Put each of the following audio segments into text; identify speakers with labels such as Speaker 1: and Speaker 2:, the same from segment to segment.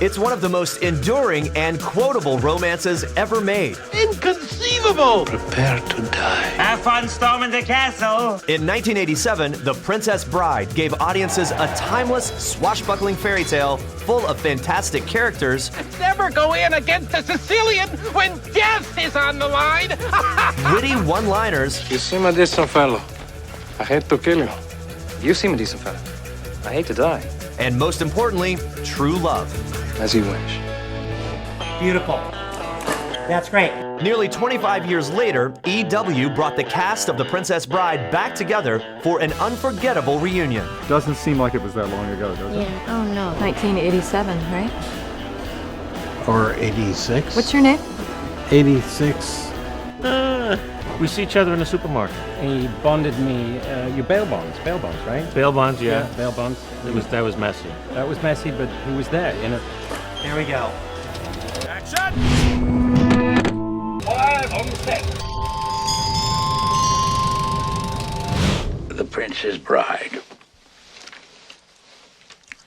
Speaker 1: It's one of the most enduring and quotable romances ever made.
Speaker 2: Inconceivable!
Speaker 3: Prepare to die.
Speaker 4: Have fun storming the castle!
Speaker 1: In 1987, The Princess Bride gave audiences a timeless, swashbuckling fairy tale full of fantastic characters.
Speaker 2: Never go in against a Sicilian when death is on the line!
Speaker 1: Witty one-liners.
Speaker 3: You seem a decent fellow. I hate to kill you. You seem a decent fellow. I hate to die.
Speaker 1: And most importantly, true love.
Speaker 3: As you wish.
Speaker 4: Beautiful. That's great.
Speaker 1: Nearly 25 years later, EW brought the cast of The Princess Bride back together for an unforgettable reunion.
Speaker 5: Doesn't seem like it was that long ago, does it?
Speaker 6: Yeah, oh no, 1987, right?
Speaker 7: Or 86.
Speaker 6: What's your name?
Speaker 7: 86.
Speaker 8: We see each other in the supermarket.
Speaker 9: He bonded me, your bail bonds, right?
Speaker 8: Bail bonds, yeah.
Speaker 9: Bail bonds.
Speaker 8: That was messy.
Speaker 9: That was messy, but he was there, you know.
Speaker 4: Here we go.
Speaker 2: Action! Live on set.
Speaker 10: The Princess Bride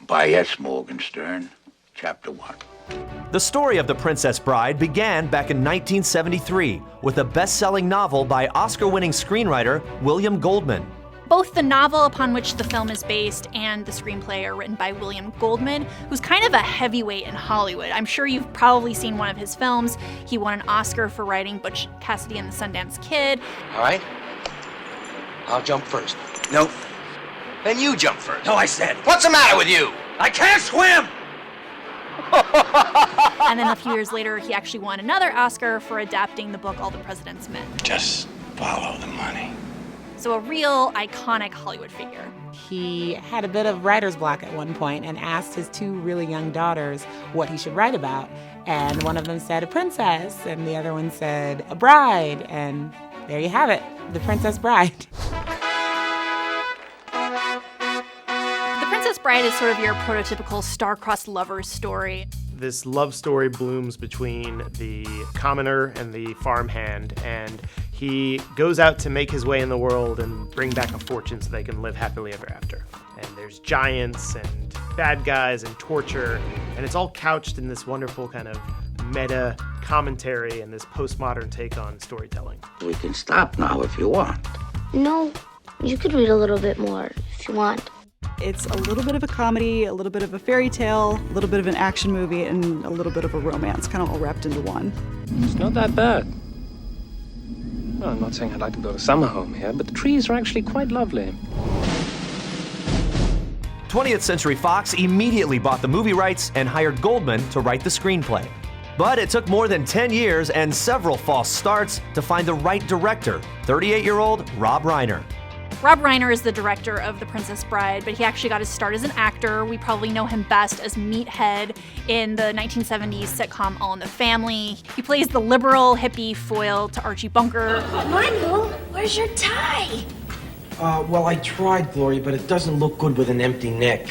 Speaker 10: by S. Morgenstern, Chapter 1.
Speaker 1: The story of The Princess Bride began back in 1973 with a best-selling novel by Oscar-winning screenwriter William Goldman.
Speaker 11: Both the novel upon which the film is based and the screenplay are written by William Goldman, who's kind of a heavyweight in Hollywood. I'm sure you've probably seen one of his films. He won an Oscar for writing Butch Cassidy and the Sundance Kid.
Speaker 12: All right. I'll jump first.
Speaker 4: Nope.
Speaker 12: Then you jump first.
Speaker 4: No, I said.
Speaker 12: What's the matter with you?
Speaker 4: I can't swim!
Speaker 11: And then a few years later, he actually won another Oscar for adapting the book All the President's Men.
Speaker 7: Just follow the money.
Speaker 11: So a real iconic Hollywood figure.
Speaker 13: He had a bit of writer's block at one point and asked his two really young daughters what he should write about. And one of them said a princess, and the other one said a bride. And there you have it, The Princess Bride.
Speaker 11: The Princess Bride is sort of your prototypical star-crossed lover's story.
Speaker 8: This love story blooms between the commoner and the farmhand, and he goes out to make his way in the world and bring back a fortune so they can live happily ever after. And there's giants and bad guys and torture, and it's all couched in this wonderful kind of meta commentary and this postmodern take on storytelling.
Speaker 10: We can stop now if you want.
Speaker 6: No, you could read a little bit more if you want.
Speaker 14: It's a little bit of a comedy, a little bit of a fairy tale, a little bit of an action movie, and a little bit of a romance, kind of all wrapped into one.
Speaker 3: It's not that bad. Well, I'm not saying I'd like to build a summer home here, but the trees are actually quite lovely.
Speaker 1: 20th Century Fox immediately bought the movie rights and hired Goldman to write the screenplay. But it took more than 10 years and several false starts to find the right director, 38-year-old Rob Reiner.
Speaker 11: Rob Reiner is the director of The Princess Bride, but he actually got his start as an actor. We probably know him best as Meathead in the 1970s sitcom All in the Family. He plays the liberal hippie foil to Archie Bunker.
Speaker 6: Michael, where's your tie?
Speaker 4: Well, I tried, Gloria, but it doesn't look good with an empty neck.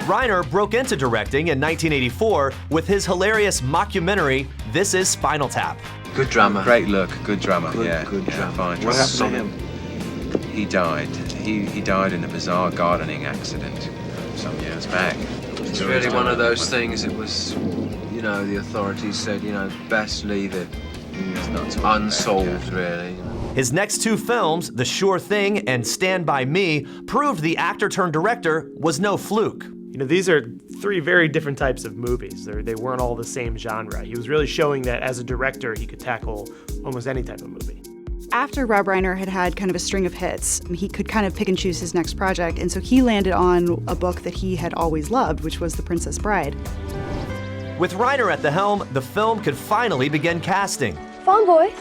Speaker 1: Reiner broke into directing in 1984 with his hilarious mockumentary, This Is Spinal Tap.
Speaker 12: Good drama.
Speaker 3: Great look, good drama.
Speaker 12: Good drama.
Speaker 3: Fine.
Speaker 12: What happened to him?
Speaker 3: He died. He died in a bizarre gardening accident some years back.
Speaker 12: It's really one of those things. It was, the authorities said, best leave it unsolved, really.
Speaker 1: His next two films, The Sure Thing and Stand By Me, proved the actor-turned-director was no fluke.
Speaker 8: These are three very different types of movies. They weren't all the same genre. He was really showing that as a director, he could tackle almost any type of movie.
Speaker 14: After Rob Reiner had had kind of a string of hits, he could kind of pick and choose his next project, and so he landed on a book that he had always loved, which was The Princess Bride.
Speaker 1: With Reiner at the helm, the film could finally begin casting.
Speaker 6: Farm boy,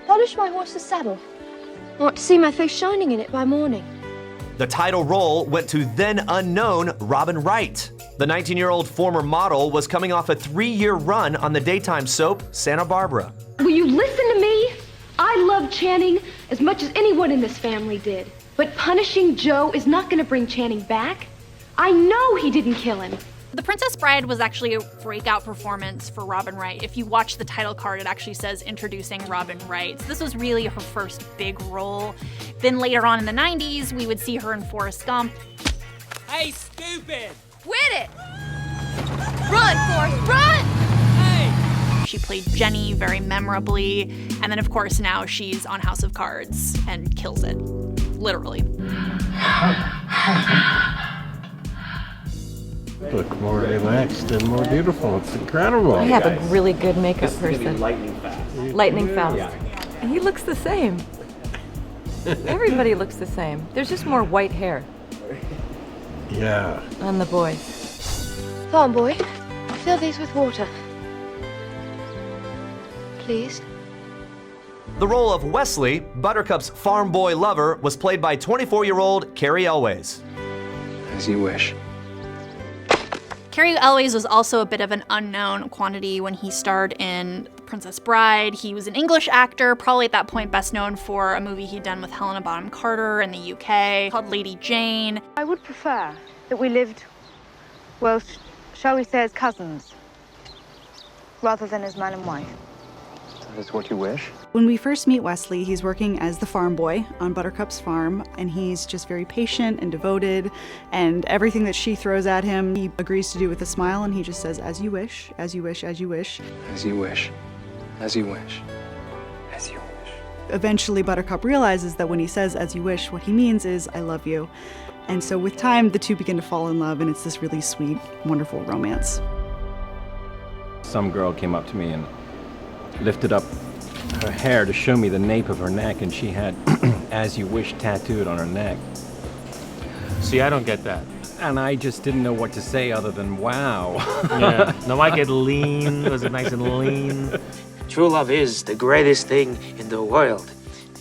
Speaker 6: polish my horse's saddle. I want to see my face shining in it by morning.
Speaker 1: The title role went to then unknown Robin Wright. The 19-year-old former model was coming off a 3-year run on the daytime soap Santa Barbara.
Speaker 15: Will you listen to me? I love Channing as much as anyone in this family did. But punishing Joe is not going to bring Channing back. I know he didn't kill him.
Speaker 11: The Princess Bride was actually a breakout performance for Robin Wright. If you watch the title card, it actually says introducing Robin Wright. So this was really her first big role. Then later on in the 90s, we would see her in Forrest Gump.
Speaker 2: Hey, stupid!
Speaker 11: Quit it!
Speaker 6: Run, Forrest, run!
Speaker 11: She played Jenny very memorably, and then of course now she's on House of Cards and kills it, literally.
Speaker 7: Look more relaxed and more beautiful. It's incredible.
Speaker 16: I have a really good makeup
Speaker 3: This is gonna be
Speaker 16: person.
Speaker 3: lightning fast.
Speaker 16: Lightning fast.
Speaker 3: Yeah.
Speaker 16: And he looks the same. Everybody looks the same. There's just more white hair
Speaker 7: Yeah.
Speaker 16: on the boy.
Speaker 6: Farm boy, fill these with water. Please.
Speaker 1: The role of Wesley, Buttercup's farm boy lover, was played by 24-year-old Cary Elwes.
Speaker 12: As you wish.
Speaker 11: Cary Elwes was also a bit of an unknown quantity when he starred in Princess Bride. He was an English actor, probably at that point best known for a movie he'd done with Helena Bonham Carter in the UK called Lady Jane.
Speaker 17: I would prefer that we lived, well, shall we say as cousins, rather than as man and wife.
Speaker 12: That is what you wish?
Speaker 14: When we first meet Wesley, he's working as the farm boy on Buttercup's farm, and he's just very patient and devoted, and everything that she throws at him, he agrees to do with a smile, and he just says, as you wish, as you wish, as you wish.
Speaker 12: As you wish. As you wish. As you wish.
Speaker 14: Eventually, Buttercup realizes that when he says, as you wish, what he means is, I love you. And so with time, the two begin to fall in love, and it's this really sweet, wonderful romance.
Speaker 9: Some girl came up to me and lifted up her hair to show me the nape of her neck, and she had as you wish tattooed on her neck.
Speaker 8: See, I don't get that.
Speaker 9: And I just didn't know what to say other than wow.
Speaker 8: Yeah. No, I get lean. Was it nice and lean?
Speaker 4: True love is the greatest thing in the world.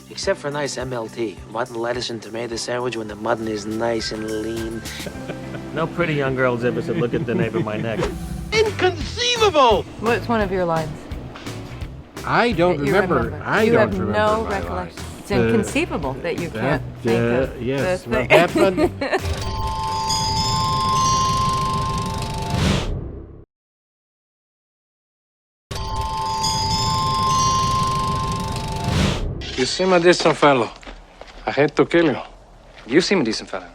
Speaker 4: Except for a nice MLT, mutton, lettuce, and tomato sandwich when the mutton is nice and lean.
Speaker 8: No pretty young girls ever said, look at the nape of my neck.
Speaker 2: Inconceivable!
Speaker 16: What's one of your lines?
Speaker 7: I don't
Speaker 16: That you
Speaker 7: remember. I
Speaker 16: you
Speaker 7: don't
Speaker 16: have
Speaker 7: remember
Speaker 16: no
Speaker 7: my
Speaker 16: recollection.
Speaker 7: life.
Speaker 16: It's inconceivable that you can't think of
Speaker 7: yes,
Speaker 16: the
Speaker 7: what
Speaker 16: thing.
Speaker 7: happened?
Speaker 12: You seem a decent fellow. I hate to kill you.
Speaker 3: You seem a decent fellow.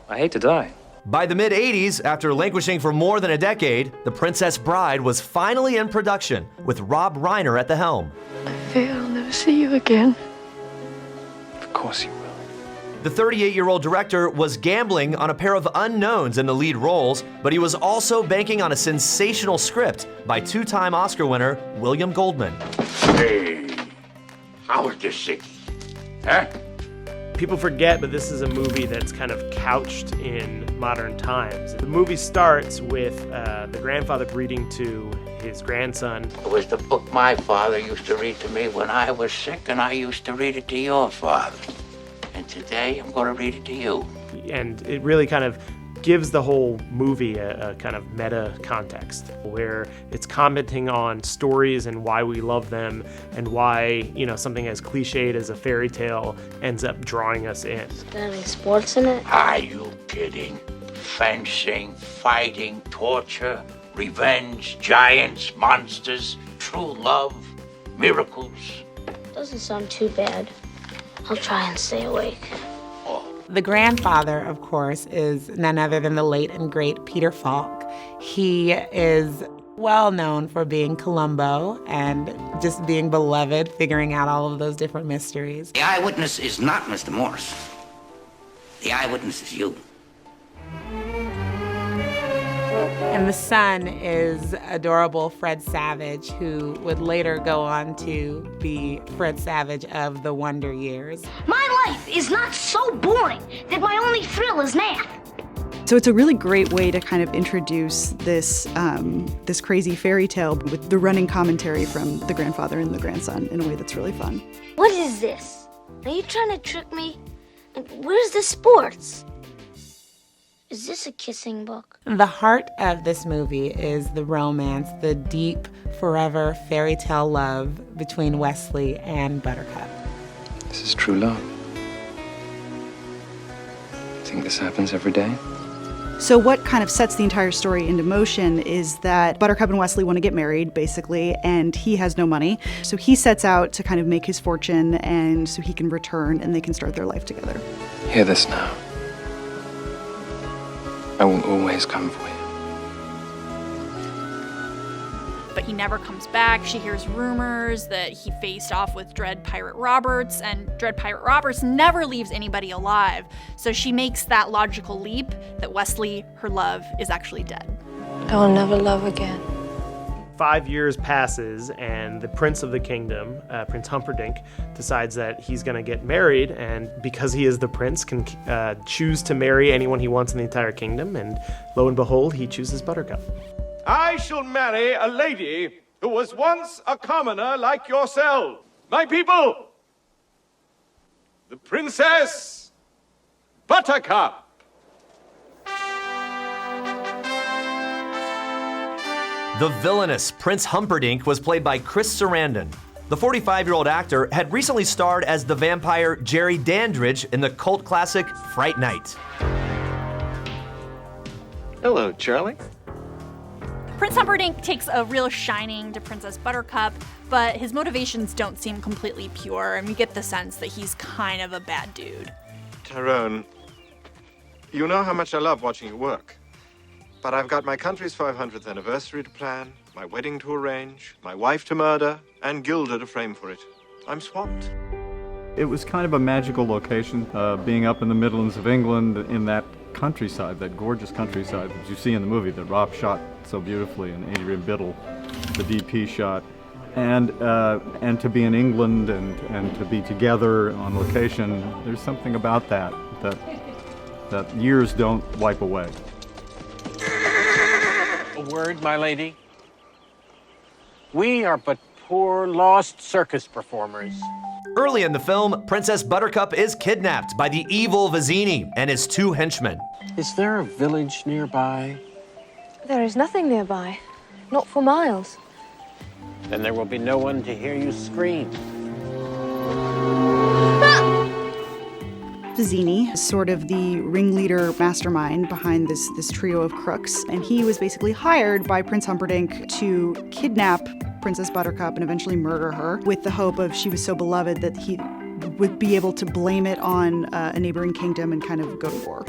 Speaker 3: I hate to die.
Speaker 1: By the mid-'80s, after languishing for more than a decade, The Princess Bride was finally in production, with Reiner at the helm.
Speaker 6: I fear I'll never see you again.
Speaker 12: Of course you will.
Speaker 1: The 38-year-old director was gambling on a pair of unknowns in the lead roles, but he was also banking on a sensational script by two-time Oscar winner William Goldman.
Speaker 10: Hey, how was this city? Huh?
Speaker 8: People forget, but this is a movie that's kind of couched in modern times. The movie starts with the grandfather reading to his grandson.
Speaker 10: It was the book my father used to read to me when I was sick, and I used to read it to your father. And today, I'm going to read it to you.
Speaker 8: And it really kind of gives the whole movie a kind of meta context where it's commenting on stories and why we love them and why, you know, something as cliched as a fairy tale ends up drawing us in.
Speaker 6: Got any sports in it?
Speaker 10: Are you kidding? Fencing, fighting, torture, revenge, giants, monsters, true love, miracles.
Speaker 6: Doesn't sound too bad. I'll try and stay awake.
Speaker 13: The grandfather, of course, is none other than the late and great Peter Falk. He is well known for being Columbo and just being beloved, figuring out all of those different mysteries.
Speaker 10: The eyewitness is not Mr. Morse. The eyewitness is you.
Speaker 13: And the son is adorable Fred Savage, who would later go on to be Fred Savage of the Wonder Years.
Speaker 15: My life is not so boring that my only thrill is nap.
Speaker 14: So it's a really great way to kind of introduce this this crazy fairy tale with the running commentary from the grandfather and the grandson in a way that's really fun.
Speaker 6: What is this? Are you trying to trick me? Where's the sports? Is this a kissing book?
Speaker 13: The heart of this movie is the romance, the deep, forever fairy tale love between Wesley and Buttercup.
Speaker 12: This is true love. Think this happens every day?
Speaker 14: So what kind of sets the entire story into motion is that Buttercup and Wesley want to get married, basically, and he has no money. So he sets out to kind of make his fortune, and so he can return and they can start their life together.
Speaker 12: Hear this now. I will always come for you.
Speaker 11: He never comes back. She hears rumors that he faced off with Dread Pirate Roberts, and Dread Pirate Roberts never leaves anybody alive. So she makes that logical leap that Wesley, her love, is actually dead.
Speaker 18: I will never love again.
Speaker 8: 5 years passes, and the Prince of the Kingdom, Prince Humperdinck, decides that he's going to get married, and because he is the prince, can choose to marry anyone he wants in the entire kingdom, and lo and behold, he chooses Buttercup.
Speaker 19: I shall marry a lady who was once a commoner like yourself. My people, the Princess Buttercup.
Speaker 1: The villainous Prince Humperdinck was played by Chris Sarandon. The 45-year-old actor had recently starred as the vampire Jerry Dandridge in the cult classic Fright Night.
Speaker 12: Hello, Charlie.
Speaker 11: Prince Humperdinck takes a real shining to Princess Buttercup, but his motivations don't seem completely pure, and we get the sense that he's kind of a bad dude.
Speaker 20: Tyrone, you know how much I love watching you work. But I've got my country's 500th anniversary to plan, my wedding to arrange, my wife to murder, and Gilda to frame for it. I'm swamped.
Speaker 5: It was kind of a magical location, being up in the Midlands of England in that countryside, that gorgeous countryside that you see in the movie that Rob shot so beautifully, and Adrian Biddle, the DP shot. And to be in England and to be together on location, there's something about that years don't wipe away.
Speaker 10: A word, my lady. We are but poor, lost circus performers.
Speaker 1: Early in the film, Princess Buttercup is kidnapped by the evil Vizzini and his two henchmen.
Speaker 10: Is there a village nearby?
Speaker 18: There is nothing nearby. Not for miles.
Speaker 10: Then there will be no one to hear you scream.
Speaker 14: Vizzini is sort of the ringleader mastermind behind this trio of crooks, and he was basically hired by Prince Humperdinck to kidnap Princess Buttercup and eventually murder her, with the hope of she was so beloved that he would be able to blame it on a neighboring kingdom and kind of go to war.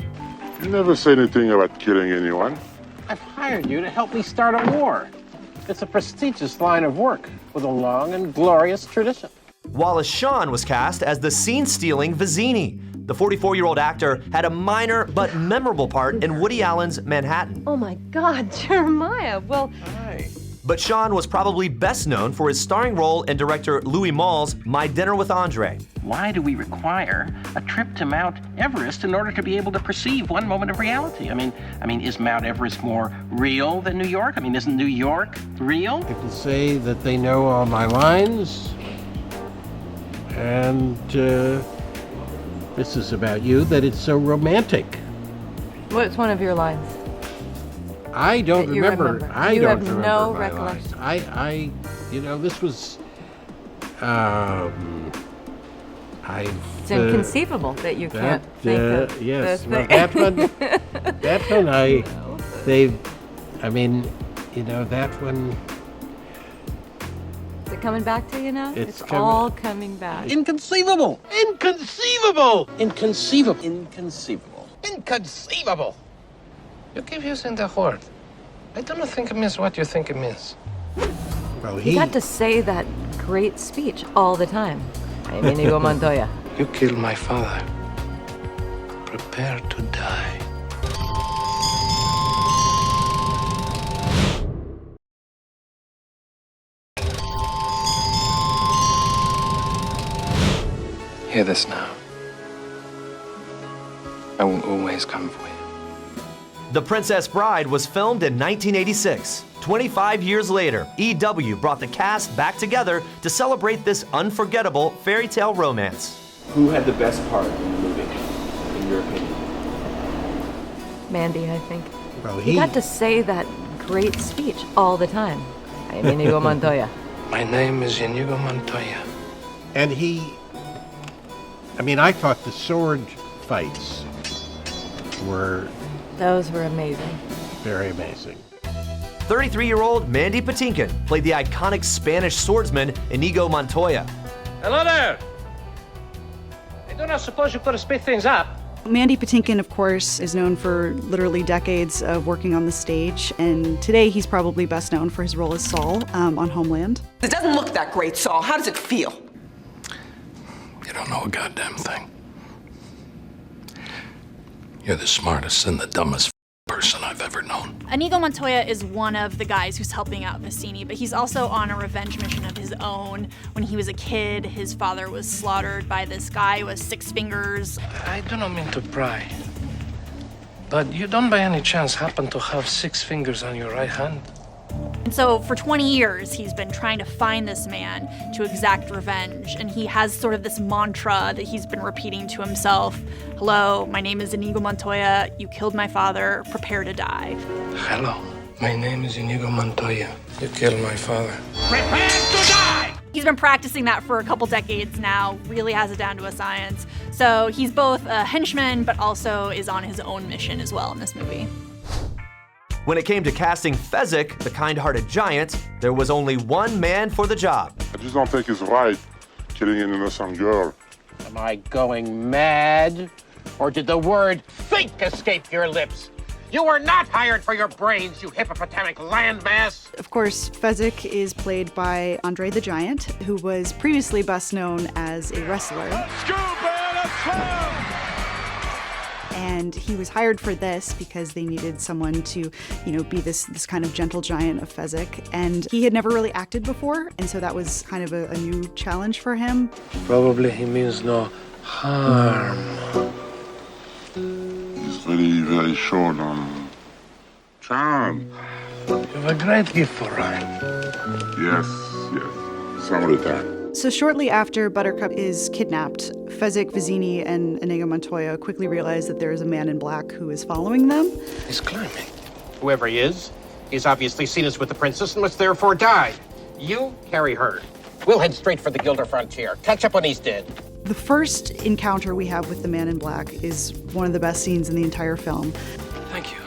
Speaker 21: You never say anything about killing anyone.
Speaker 10: I've hired you to help me start a war. It's a prestigious line of work with a long and glorious tradition.
Speaker 1: Wallace Shawn was cast as the scene-stealing Vizzini. The 44-year-old actor had a minor but memorable part in Woody Allen's Manhattan.
Speaker 18: Oh my God, Jeremiah. Well,
Speaker 1: But Shawn was probably best known for his starring role in director Louis Malle's My Dinner with Andre.
Speaker 10: Why do we require a trip to Mount Everest in order to be able to perceive one moment of reality? I mean, is Mount Everest more real than New York? I mean, isn't New York real?
Speaker 7: People say that they know all my lines, and this is about you, that it's so romantic.
Speaker 16: What's one of your lines?
Speaker 7: I don't remember. I
Speaker 16: You
Speaker 7: don't
Speaker 16: have
Speaker 7: remember
Speaker 16: no
Speaker 7: my
Speaker 16: recollection.
Speaker 7: lines. This was.
Speaker 16: It's inconceivable that you can't think of
Speaker 7: yes,
Speaker 16: the
Speaker 7: well,
Speaker 16: thing.
Speaker 7: that one, that one, that one.
Speaker 16: Is it coming back to you now?
Speaker 7: It's
Speaker 16: all coming back.
Speaker 10: Inconceivable! Inconceivable! Inconceivable! Inconceivable!
Speaker 2: Inconceivable! You keep using the word. I do not think it means what you think it means.
Speaker 7: Well,
Speaker 16: You got to say that great speech all the time. I'm Inigo Montoya.
Speaker 2: You killed my father. Prepare to die. Hear this now. I will always come for you.
Speaker 1: The Princess Bride was filmed in 1986. 25 years later, EW brought the cast back together to celebrate this unforgettable fairy tale romance.
Speaker 12: Who had the best part in the movie, in your opinion?
Speaker 16: Mandy, I think.
Speaker 7: Well,
Speaker 16: You got to say that great speech all the time. I'm Inigo Montoya.
Speaker 2: My name is Inigo Montoya.
Speaker 7: And I thought the sword fights were
Speaker 16: Those were amazing.
Speaker 7: very amazing.
Speaker 1: 33-year-old Mandy Patinkin played the iconic Spanish swordsman Inigo Montoya.
Speaker 2: Hello there! I do not suppose you could have sped things up.
Speaker 14: Mandy Patinkin, of course, is known for literally decades of working on the stage, and today he's probably best known for his role as Saul on Homeland.
Speaker 17: It doesn't look that great, Saul. How does it feel?
Speaker 22: You don't know a goddamn thing. You're the smartest and the dumbest person I've ever known.
Speaker 11: Inigo Montoya is one of the guys who's helping out Vizzini, but he's also on a revenge mission of his own. When he was a kid, his father was slaughtered by this guy with 6 fingers.
Speaker 22: I do not mean to pry, but you don't by any chance happen to have 6 fingers on your right hand?
Speaker 11: And so for 20 years, he's been trying to find this man to exact revenge. And he has sort of this mantra that he's been repeating to himself. Hello, my name is Inigo Montoya. You killed my father. Prepare to die.
Speaker 22: Hello, my name is Inigo Montoya. You killed my father.
Speaker 11: Prepare to die! He's been practicing that for a couple decades now, really has it down to a science. So he's both a henchman, but also is on his own mission as well in this movie.
Speaker 1: When it came to casting Fezzik, the kind-hearted giant, there was only one man for the job.
Speaker 21: I just don't think it's right, killing an innocent girl.
Speaker 7: Am I going mad? Or did the word think escape your lips? You were not hired for your brains, you hippopotamic landmass!
Speaker 14: Of course, Fezzik is played by Andre the Giant, who was previously best known as a wrestler. And he was hired for this because they needed someone to, be this kind of gentle giant of Fezzik. And he had never really acted before, and so that was kind of a new challenge for him.
Speaker 22: Probably he means no harm.
Speaker 21: He's very, very short on charm.
Speaker 22: You have a great gift for rhyme.
Speaker 21: Yes. Some of the time.
Speaker 14: So shortly after Buttercup is kidnapped, Fezzik, Vizzini, and Inigo Montoya quickly realize that there is a man in black who is following them.
Speaker 22: He's climbing.
Speaker 7: Whoever he is, he's obviously seen us with the princess and must therefore die. You carry her. We'll head straight for the Gilder frontier. Catch up when he's dead.
Speaker 14: The first encounter we have with the man in black is one of the best scenes in the entire film.
Speaker 22: Thank you.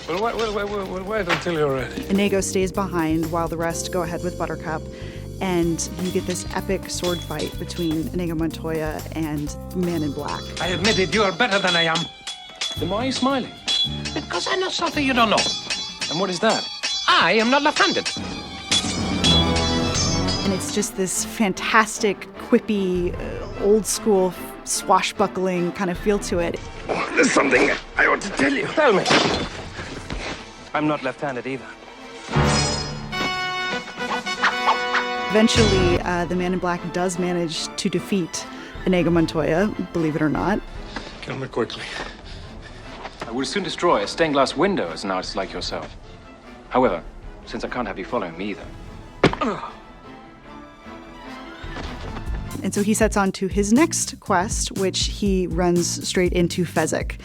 Speaker 22: Well, wait until you're ready.
Speaker 14: Inigo stays behind while the rest go ahead with Buttercup. And you get this epic sword fight between Inigo Montoya and Man in Black.
Speaker 22: I admit it, you are better than I am. Then why are you smiling?
Speaker 7: Because I know something you don't know.
Speaker 22: And what is that?
Speaker 7: I am not left-handed.
Speaker 14: And it's just this fantastic, quippy, old-school, swashbuckling kind of feel to it.
Speaker 22: Oh, there's something I ought to tell you. Tell me. I'm not left-handed either.
Speaker 14: Eventually, the Man in Black does manage to defeat Inigo Montoya, believe it or not.
Speaker 22: Kill me quickly.
Speaker 9: I would soon destroy a stained glass window as an artist like yourself. However, since I can't have you following me either.
Speaker 14: And so he sets on to his next quest, which he runs straight into Fezzik.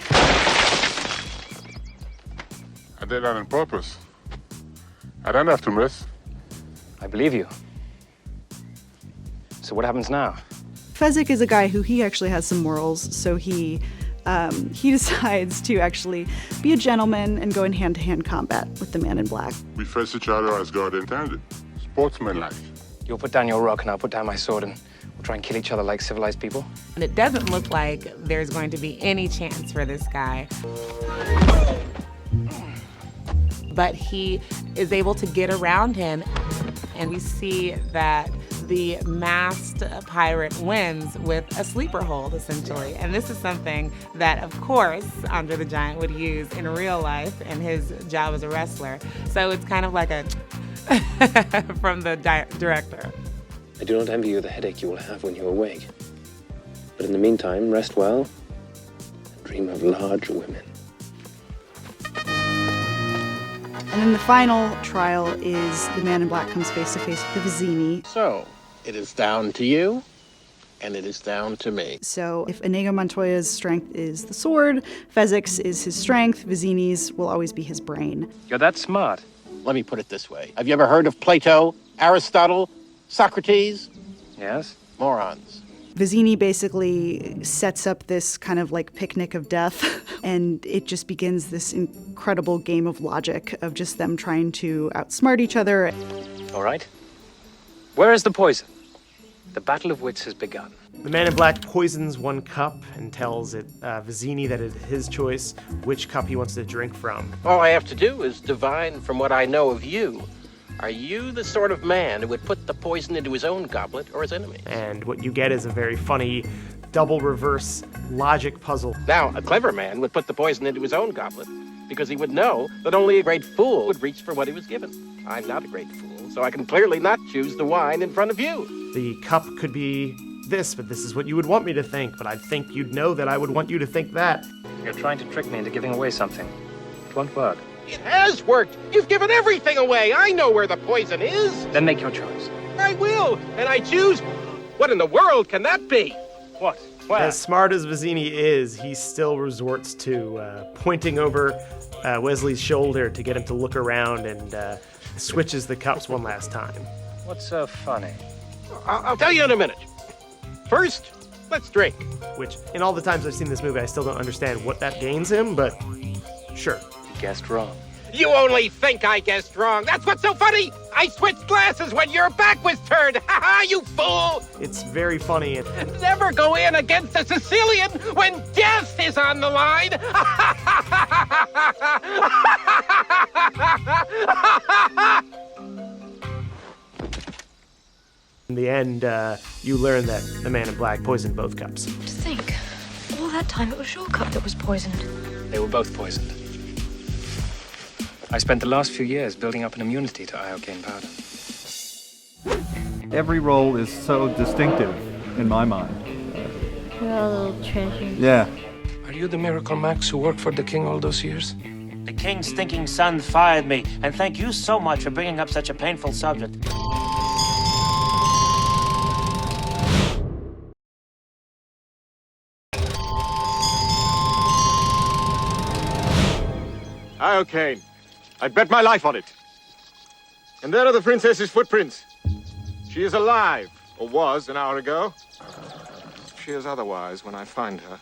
Speaker 21: I did that on purpose. I don't have to miss.
Speaker 9: I believe you. So what happens now?
Speaker 14: Fezzik is a guy who he actually has some morals, so he decides to actually be a gentleman and go in hand-to-hand combat with the Man in Black.
Speaker 21: We face each other as God intended. Sportsmanlike.
Speaker 9: You'll put down your rock and I'll put down my sword and we'll try and kill each other like civilized people.
Speaker 13: And it doesn't look like there's going to be any chance for this guy. But he is able to get around him, and we see that the masked pirate wins with a sleeper hold, essentially. And this is something that, of course, Andre the Giant would use in real life in his job as a wrestler. So it's kind of like a from the director.
Speaker 3: I do not envy you the headache you will have when you awake. But in the meantime, rest well and dream of large women.
Speaker 14: And then the final trial is the Man in Black comes face to face with the Vizzini.
Speaker 7: So, it is down to you, and it is down to me.
Speaker 14: So if Inigo Montoya's strength is the sword, Fezzik's is his strength, Vizzini's will always be his brain.
Speaker 9: You're that smart.
Speaker 7: Let me put it this way. Have you ever heard of Plato, Aristotle, Socrates?
Speaker 9: Yes.
Speaker 7: Morons.
Speaker 14: Vizzini basically sets up this kind of like picnic of death, and it just begins this incredible game of logic of just them trying to outsmart each other.
Speaker 9: All right. Where is the poison? The battle of wits has begun.
Speaker 8: The man in black poisons one cup and tells Vizzini that it is his choice which cup he wants to drink from.
Speaker 7: All I have to do is divine from what I know of you. Are you the sort of man who would put the poison into his own goblet or his enemy?
Speaker 8: And what you get is a very funny double reverse logic puzzle.
Speaker 7: Now, a clever man would put the poison into his own goblet because he would know that only a great fool would reach for what he was given. I'm not a great fool, so I can clearly not choose the wine in front of you.
Speaker 8: The cup could be this, but this is what you would want me to think, but I think you'd know that I would want you to think that.
Speaker 4: You're trying to trick me into giving away something. It won't work.
Speaker 7: It has worked. You've given everything away. I know where the poison is.
Speaker 4: Then make your choice.
Speaker 7: I will, and I choose. What in the world can that be?
Speaker 4: What? Where?
Speaker 8: As smart as Vizzini is, he still resorts to pointing over Wesley's shoulder to get him to look around and switches the cups one last time.
Speaker 4: What's so funny?
Speaker 7: I'll tell you in a minute. First, let's drink.
Speaker 8: Which, in all the times I've seen this movie, I still don't understand what that gains him, but sure.
Speaker 4: You guessed wrong.
Speaker 7: You only think I guessed wrong. That's what's so funny. I switched glasses when your back was turned. Ha ha, you fool.
Speaker 8: It's very funny.
Speaker 7: Never go in against a Sicilian when death is on the line.
Speaker 8: In the end, you learn that the man in black poisoned both cups.
Speaker 18: To think, all that time it was your cup that was poisoned.
Speaker 4: They were both poisoned. I spent the last few years building up an immunity to Iocane powder.
Speaker 5: Every role is so distinctive in my mind.
Speaker 6: You're a little treasure.
Speaker 5: Yeah.
Speaker 22: Are you the Miracle Max who worked for the king all those years?
Speaker 15: The king's stinking son fired me, and thank you so much for bringing up such a painful subject.
Speaker 20: Iocane. I'd bet my life on it. And there are the princess's footprints. She is alive, or was an hour ago. If she is otherwise when I find her,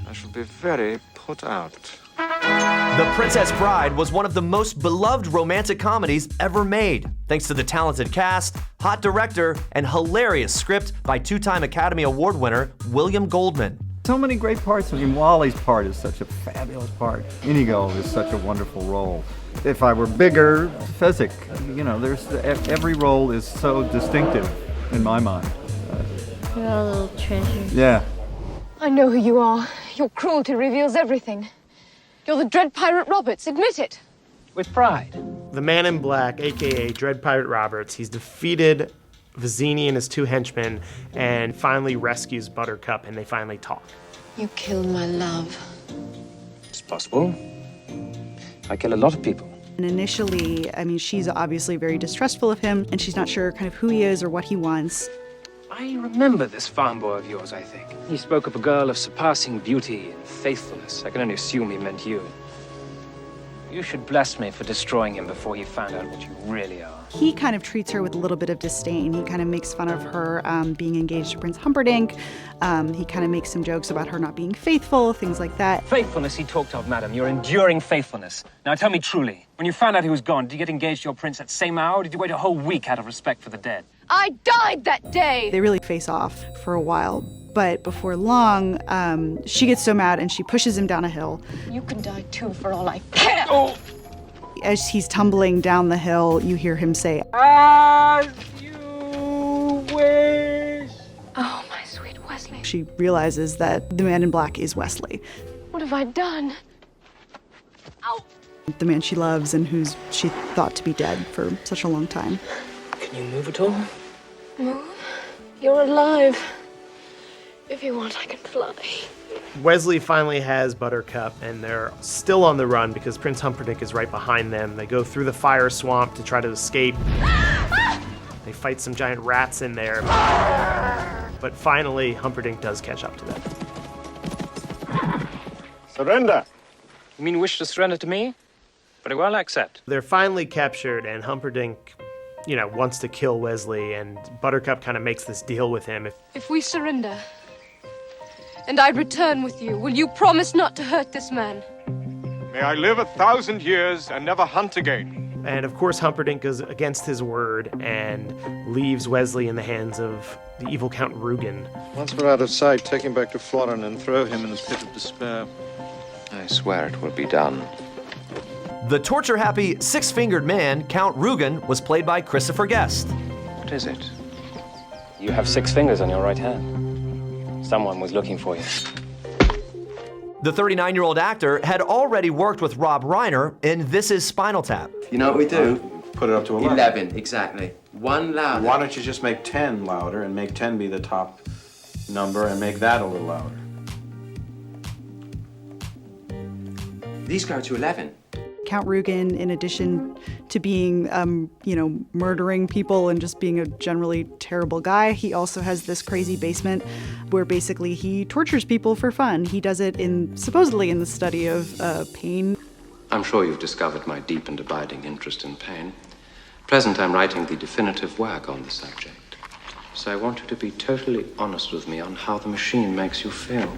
Speaker 20: I shall be very put out.
Speaker 1: The Princess Bride was one of the most beloved romantic comedies ever made, thanks to the talented cast, hot director, and hilarious script by two-time Academy Award winner William Goldman.
Speaker 5: So many great parts. I mean, Wally's part is such a fabulous part. Inigo is such a wonderful role. If I were bigger, Fezzik, you know, every role is so distinctive in my mind.
Speaker 6: You're a little treasure.
Speaker 5: Yeah.
Speaker 18: I know who you are. Your cruelty reveals everything. You're the Dread Pirate Roberts, admit it.
Speaker 4: With pride.
Speaker 8: The man in black, aka Dread Pirate Roberts, he's defeated Vizzini and his two henchmen and finally rescues Buttercup, and they finally talk.
Speaker 18: You killed my love.
Speaker 4: It's possible. I kill a lot of people.
Speaker 14: And initially, I mean, she's obviously very distrustful of him, and she's not sure kind of who he is or what he wants.
Speaker 4: I remember this farm boy of yours, I think. He spoke of a girl of surpassing beauty and faithfulness. I can only assume he meant you. You should bless me for destroying him before he found out what you really are.
Speaker 14: He kind of treats her with a little bit of disdain. He kind of makes fun of her being engaged to Prince Humperdinck. He kind of makes some jokes about her not being faithful, things like that.
Speaker 4: Faithfulness he talked of, madam. Your enduring faithfulness. Now tell me truly, when you found out he was gone, did you get engaged to your prince that same hour, or did you wait a whole week out of respect for the dead?
Speaker 18: I died that day!
Speaker 14: They really face off for a while. But before long, she gets so mad and she pushes him down a hill.
Speaker 18: You can die too, for all I care! Oh.
Speaker 14: As he's tumbling down the hill, you hear him say,
Speaker 15: As you wish.
Speaker 18: Oh, my sweet Wesley.
Speaker 14: She realizes that the man in black is Wesley,
Speaker 18: What have I done? Ow!
Speaker 14: the man she loves and who's she thought to be dead for such a long time.
Speaker 4: Can you move at all?
Speaker 18: Move? You're alive. If you want, I can fly.
Speaker 8: Wesley finally has Buttercup, and they're still on the run because Prince Humperdinck is right behind them. They go through the fire swamp to try to escape. They fight some giant rats in there. But finally, Humperdinck does catch up to them.
Speaker 20: Surrender!
Speaker 4: You mean wish to surrender to me? Very well, I accept.
Speaker 8: They're finally captured, and Humperdinck, wants to kill Wesley, and Buttercup kind of makes this deal with him.
Speaker 18: If we surrender, and I return with you, will you promise not to hurt this man?
Speaker 20: May I live 1,000 years and never hunt again.
Speaker 8: And of course, Humperdinck goes against his word and leaves Wesley in the hands of the evil Count Rugen.
Speaker 20: Once we're out of sight, take him back to Florin and throw him in the pit of despair.
Speaker 3: I swear it will be done.
Speaker 1: The torture-happy, six-fingered man, Count Rugen, was played by Christopher Guest.
Speaker 3: What is it?
Speaker 4: You have 6 fingers on your right hand. Someone was looking for you.
Speaker 1: The 39-year-old actor had already worked with Rob Reiner in This Is Spinal Tap.
Speaker 10: You know what we do?
Speaker 19: Put it up to 11.
Speaker 10: 11, exactly. One louder.
Speaker 19: Why don't you just make 10 louder and make 10 be the top number and make that a little louder?
Speaker 10: These go to 11.
Speaker 14: Count Rugen, in addition to being, murdering people and just being a generally terrible guy, he also has this crazy basement where basically he tortures people for fun. He does it supposedly in the study of pain.
Speaker 3: I'm sure you've discovered my deep and abiding interest in pain. At present, I'm writing the definitive work on the subject. So I want you to be totally honest with me on how the machine makes you feel.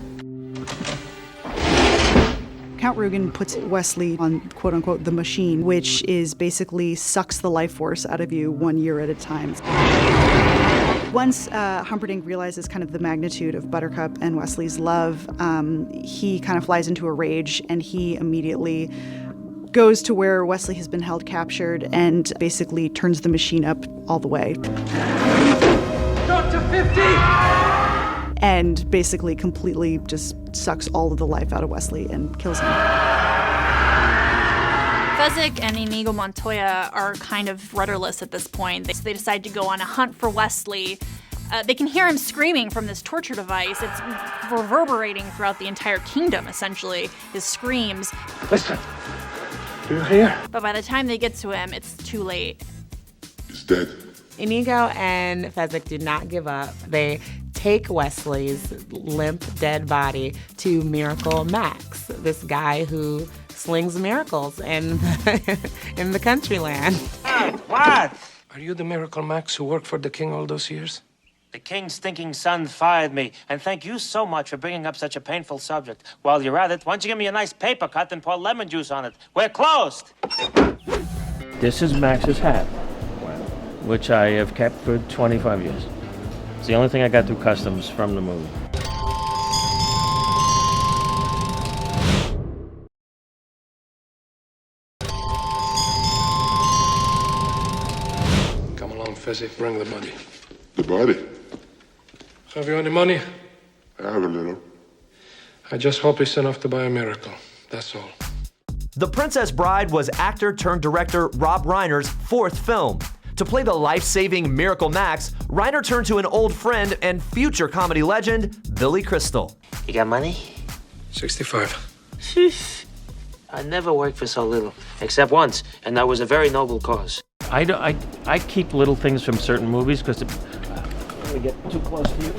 Speaker 14: Count Rugen puts Wesley on, quote-unquote, the machine, which is basically sucks the life force out of you 1 year at a time. Once Humperdinck realizes kind of the magnitude of Buttercup and Wesley's love, he kind of flies into a rage, and he immediately goes to where Wesley has been held captured and basically turns the machine up all the way.
Speaker 23: Not to 50!
Speaker 14: And basically completely just sucks all of the life out of Wesley and kills him.
Speaker 11: Fezzik and Inigo Montoya are kind of rudderless at this point. They decide to go on a hunt for Wesley. They can hear him screaming from this torture device. It's reverberating throughout the entire kingdom, essentially, his screams.
Speaker 22: Listen, do you hear?
Speaker 11: But by the time they get to him, it's too late.
Speaker 21: He's dead.
Speaker 13: Inigo and Fezzik do not give up. They take Wesley's limp, dead body to Miracle Max, this guy who slings miracles in the country land.
Speaker 22: What? Are you the Miracle Max who worked for the king all those years?
Speaker 15: The king's thinking son fired me, and thank you so much for bringing up such a painful subject. While you're at it, why don't you give me a nice paper cut and pour lemon juice on it? We're closed!
Speaker 9: This is Max's hat, which I have kept for 25 years. It's the only thing I got through customs from the movie.
Speaker 22: Come along, Fezzik, bring the body.
Speaker 21: The body?
Speaker 22: Have you any money?
Speaker 21: I have a little.
Speaker 22: I just hope it's enough to buy a miracle. That's all.
Speaker 1: The Princess Bride was actor-turned-director Rob Reiner's 4th film. To play the life-saving Miracle Max, Reiner turned to an old friend and future comedy legend, Billy Crystal.
Speaker 15: You got money?
Speaker 22: 65.
Speaker 15: Sheesh. I never worked for so little, except once, and that was a very noble cause.
Speaker 9: I keep little things from certain movies because let me get too close to you.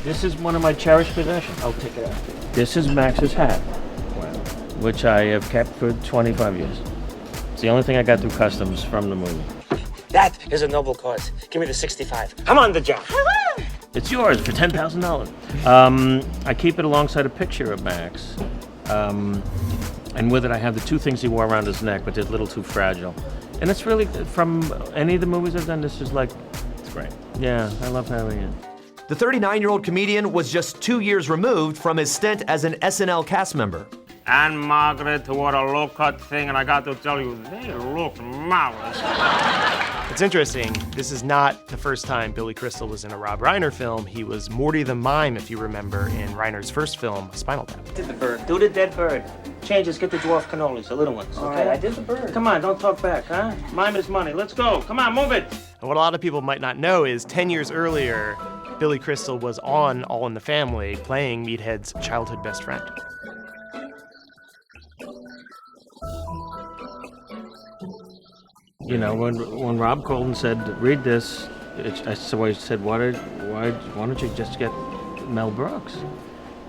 Speaker 9: This is one of my cherished possessions. I'll take it out. This is Max's hat, which I have kept for 25 years. It's the only thing I got through customs from the movie.
Speaker 15: That is a noble cause. Give me the 65. I'm on the job.
Speaker 9: It's yours for $10,000. I keep it alongside a picture of Max. And with it, I have the 2 things he wore around his neck, but they're a little too fragile. And it's really, from any of the movies I've done, this is like, it's great. Yeah, I love having it.
Speaker 1: The 39-year-old comedian was just 2 years removed from his stint as an SNL cast member.
Speaker 15: And Margaret wore a low-cut thing, and I got to tell you, they looked marvelous.
Speaker 8: It's interesting. This is not the first time Billy Crystal was in a Rob Reiner film. He was Morty the Mime, if you remember, in Reiner's first film, Spinal Tap.
Speaker 15: Did the bird. Do the dead bird. Changes, get the dwarf cannolis, the little ones, okay?
Speaker 16: All right, I did the bird.
Speaker 15: Come on, don't talk back, huh? Mime is money. Let's go. Come on, move it.
Speaker 8: And what a lot of people might not know is 10 years earlier, Billy Crystal was on All in the Family playing Meathead's childhood best friend.
Speaker 9: You know, when Rob Colton said, read this, I said, why don't you just get Mel Brooks?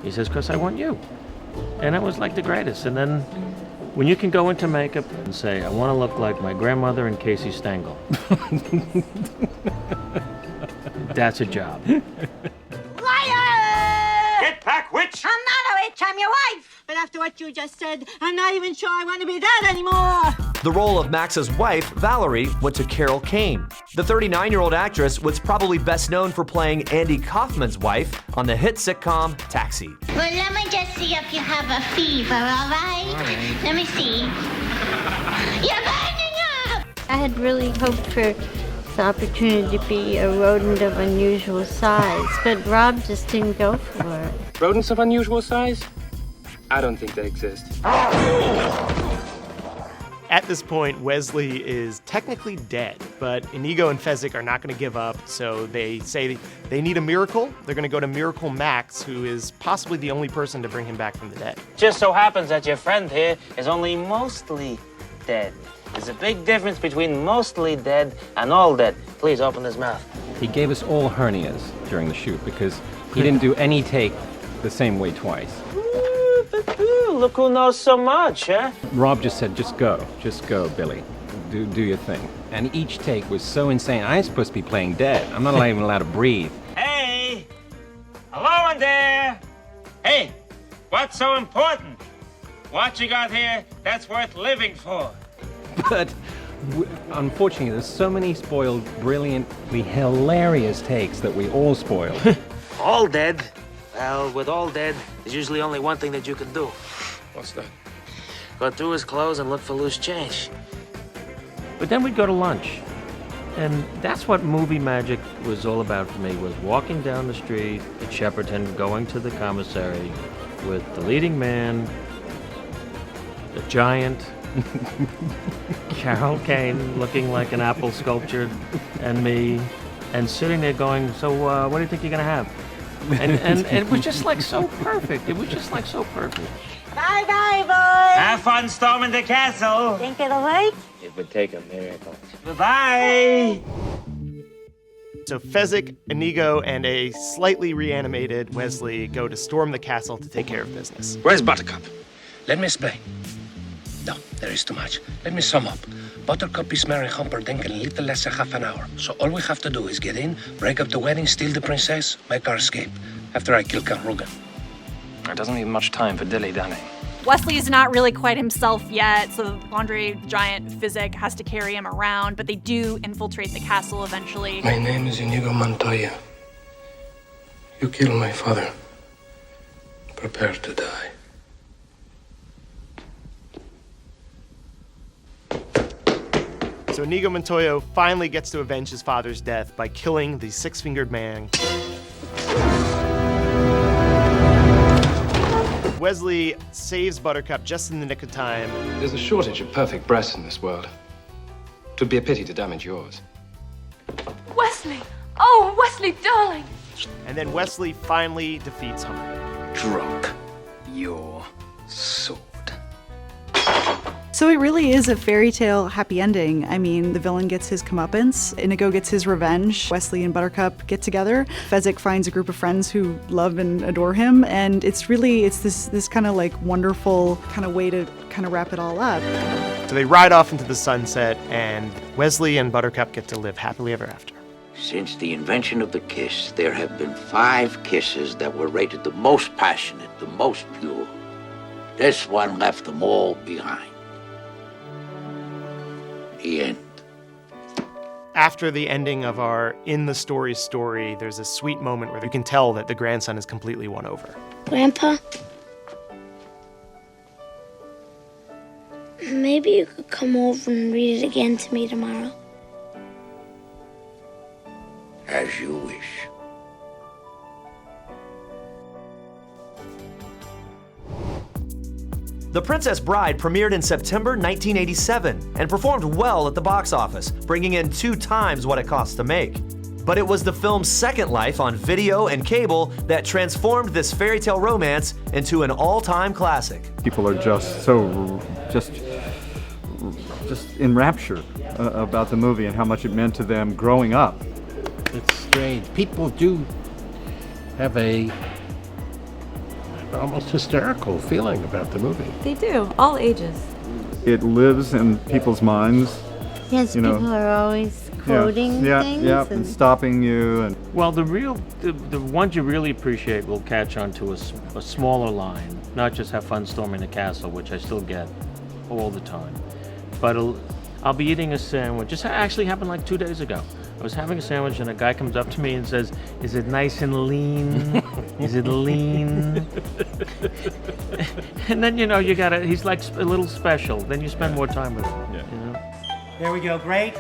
Speaker 9: He says, because I want you. And it was like the greatest. And then when you can go into makeup and say, I want to look like my grandmother and Casey Stengel. That's a job.
Speaker 24: Liar!
Speaker 15: Get back, witch!
Speaker 24: I'm not a witch, I'm your wife. But after what you just said, I'm not even sure I want to be that anymore.
Speaker 1: The role of Max's wife, Valerie, went to Carol Kane. The 39-year-old actress was probably best known for playing Andy Kaufman's wife on the hit sitcom Taxi.
Speaker 2: Well, let me just see if you have a fever, all right? Let me see. You're burning up!
Speaker 12: I had really hoped for the opportunity to be a rodent of unusual size, but Rob just didn't go for it.
Speaker 4: Rodents of unusual size? I don't think they exist.
Speaker 8: At this point, Wesley is technically dead, but Inigo and Fezzik are not going to give up, so they say they need a miracle. They're going to go to Miracle Max, who is possibly the only person to bring him back from the dead.
Speaker 15: Just so happens that your friend here is only mostly dead. There's a big difference between mostly dead and all dead. Please open his mouth.
Speaker 17: He gave us all hernias during the shoot because he didn't do any take the same way twice.
Speaker 15: Look who knows so much, huh?
Speaker 17: Rob just said, just go, Billy. Do your thing. And each take was so insane. I'm supposed to be playing dead. I'm not even allowed to breathe.
Speaker 15: Hey! Hello in there! Hey, what's so important? What you got here that's worth living for?
Speaker 17: But unfortunately, there's so many spoiled, brilliantly hilarious takes that we all spoil.
Speaker 15: All dead? Well, with all dead, there's usually only one thing that you can do.
Speaker 22: What's that?
Speaker 15: Go through his clothes and look for loose change.
Speaker 9: But then we'd go to lunch. And that's what movie magic was all about for me, was walking down the street at Shepperton, going to the commissary with the leading man, the giant, Carol Kane looking like an apple sculpture, and me, and sitting there going, so what do you think you're gonna have? And it was just like so perfect. It was just like so perfect.
Speaker 2: Bye-bye, boys!
Speaker 15: Have fun storming the castle!
Speaker 2: Think it'll work?
Speaker 15: It would take a miracle. Bye-bye!
Speaker 8: So Fezzik, Inigo, and a slightly reanimated Wesley go to storm the castle to take care of business.
Speaker 22: Where's Buttercup? Let me explain. No, there is too much. Let me sum up. Buttercup is marrying Humperdinck in a little less than half an hour. So all we have to do is get in, break up the wedding, steal the princess, make our escape. After I kill Count Rugen.
Speaker 4: There doesn't leave much time for dilly-dallying.
Speaker 11: Wesley is not really quite himself yet, so Andre the Giant Fezzik has to carry him around, but they do infiltrate the castle eventually.
Speaker 22: My name is Inigo Montoya. You killed my father. Prepare to die.
Speaker 8: So Inigo Montoya finally gets to avenge his father's death by killing the six-fingered man. Wesley saves Buttercup just in the nick of time.
Speaker 3: There's a shortage of perfect breasts in this world. It would be a pity to damage yours.
Speaker 18: Wesley! Oh, Wesley, darling!
Speaker 8: And then Wesley finally defeats Humperdinck.
Speaker 22: Drop your sword.
Speaker 14: So it really is a fairy tale happy ending. I mean, the villain gets his comeuppance, Inigo gets his revenge, Wesley and Buttercup get together, Fezzik finds a group of friends who love and adore him, and it's this kind of like wonderful kind of way to kind of wrap it all up.
Speaker 8: So they ride off into the sunset, and Wesley and Buttercup get to live happily ever after.
Speaker 24: Since the invention of the kiss, there have been 5 kisses that were rated the most passionate, the most pure. This one left them all behind. The end.
Speaker 8: After the ending of our In the Story story, there's a sweet moment where you can tell that the grandson is completely won over.
Speaker 6: Grandpa? Maybe you could come over and read it again to me tomorrow.
Speaker 24: As you wish.
Speaker 1: The Princess Bride premiered in September 1987 and performed well at the box office, bringing in 2 times what it cost to make. But it was the film's second life on video and cable that transformed this fairy tale romance into an all-time classic.
Speaker 5: People are just in rapture about the movie and how much it meant to them growing up.
Speaker 22: It's strange. People do have a almost hysterical feeling about the movie.
Speaker 16: They do, all ages.
Speaker 5: It lives in people's minds.
Speaker 12: Yes, people are always quoting things.
Speaker 5: Yeah, and stopping you. And
Speaker 9: Well, the ones you really appreciate will catch on to a smaller line, not just have fun storming the castle, which I still get all the time, but I'll be eating a sandwich. This actually happened like 2 days ago. I was having a sandwich and a guy comes up to me and says, "Is it nice and lean? Is it lean?" And then, you gotta, he's like a little special. Then you spend more time with him,
Speaker 7: There we go, great.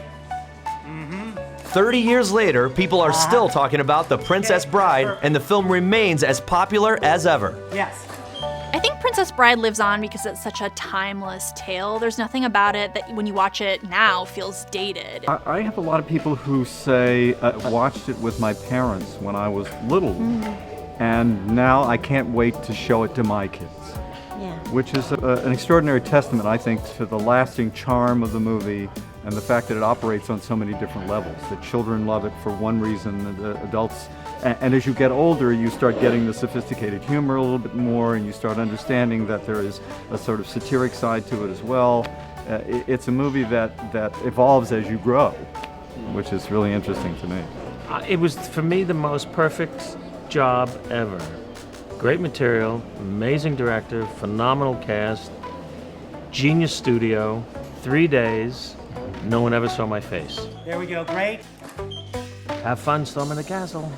Speaker 1: 30 years later, people are still talking about The Princess Bride, and the film remains as popular as ever.
Speaker 7: Yes.
Speaker 11: I think Princess Bride lives on because it's such a timeless tale. There's nothing about it that when you watch it now feels dated.
Speaker 5: I have a lot of people who say, watched it with my parents when I was little, and now I can't wait to show it to my kids.
Speaker 12: Yeah.
Speaker 5: Which is an extraordinary testament, I think, to the lasting charm of the movie and the fact that it operates on so many different levels. The children love it for one reason, the adults, and as you get older, you start getting the sophisticated humor a little bit more, and you start understanding that there is a sort of satiric side to it as well. It's a movie that evolves as you grow, which is really interesting to me.
Speaker 9: It was, for me, the most perfect job ever. Great material, amazing director, phenomenal cast, genius studio, 3 days, no one ever saw my face.
Speaker 7: There we go, great.
Speaker 9: Have fun storming the castle.